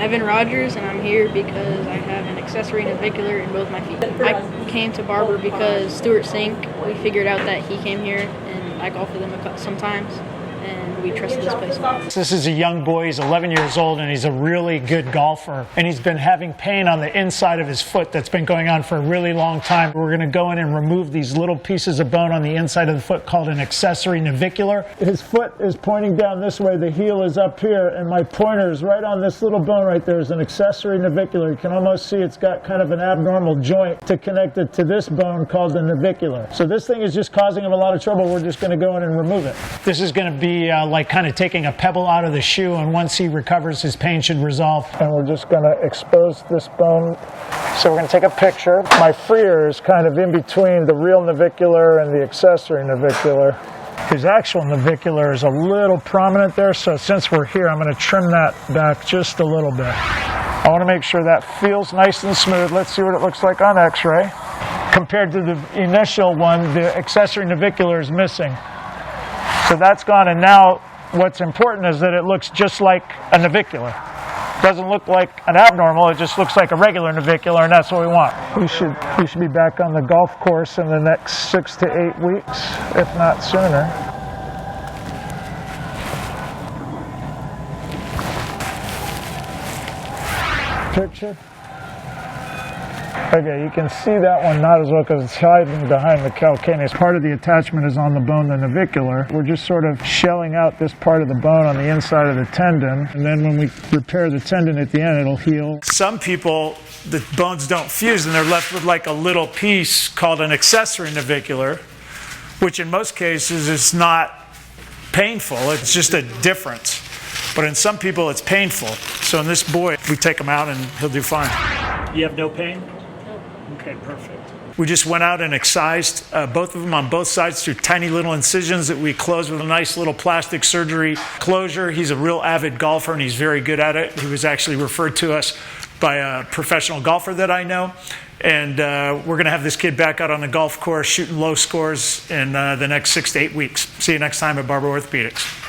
Evan Rogers, and I'm here because I have an accessory navicular in both my feet. I came to Barbour because Stuart Sink, we figured out that he came here, and I golf with him sometimes, and we trusted this place a lot. This is a young boy, he's 11 years old, and he's a really good golfer. And he's been having pain on the inside of his foot that's been going on for a really long time. We're going to go in and remove these little pieces of bone on the inside of the foot called an accessory navicular. His foot is pointing down this way, the heel is up here, and my pointer is right on this little bone right there is an accessory navicular. You can almost see it's got kind of an abnormal joint to connect it to this bone called the navicular. So this thing is just causing him a lot of trouble. We're just going to go in and remove it. This is going to be like kind of taking a pebble out of the shoe, and once he recovers, his pain should resolve. And we're just going to expose this bone. So we're going to take a picture. My freer is kind of in between the real navicular and the accessory navicular. His actual navicular is a little prominent there, so since we're here, I'm going to trim that back just a little bit. I want to make sure that feels nice and smooth. Let's see what it looks like on x-ray. Compared to the initial one, the accessory navicular is missing. So that's gone, and now what's important is that it looks just like a navicular. It doesn't look like an abnormal, it just looks like a regular navicular, and that's what we want. We should be back on the golf course in the next 6 to 8 weeks, if not sooner. Picture. Okay, you can see that one not as well because it's hiding behind the calcaneus. Part of the attachment is on the bone, the navicular. We're just sort of shelling out this part of the bone on the inside of the tendon, and then when we repair the tendon at the end, it'll heal. Some people, the bones don't fuse, and they're left with like a little piece called an accessory navicular, which in most cases is not painful. It's just a difference. But in some people, it's painful. So in this boy, we take him out, and he'll do fine. You have no pain? Okay, perfect. We just went out and excised both of them on both sides through tiny little incisions that we closed with a nice little plastic surgery closure. He's a real avid golfer, and he's very good at it. He was actually referred to us by a professional golfer that I know. And we're going to have this kid back out on the golf course shooting low scores in the next 6 to 8 weeks. See you next time at Barbour Orthopaedics.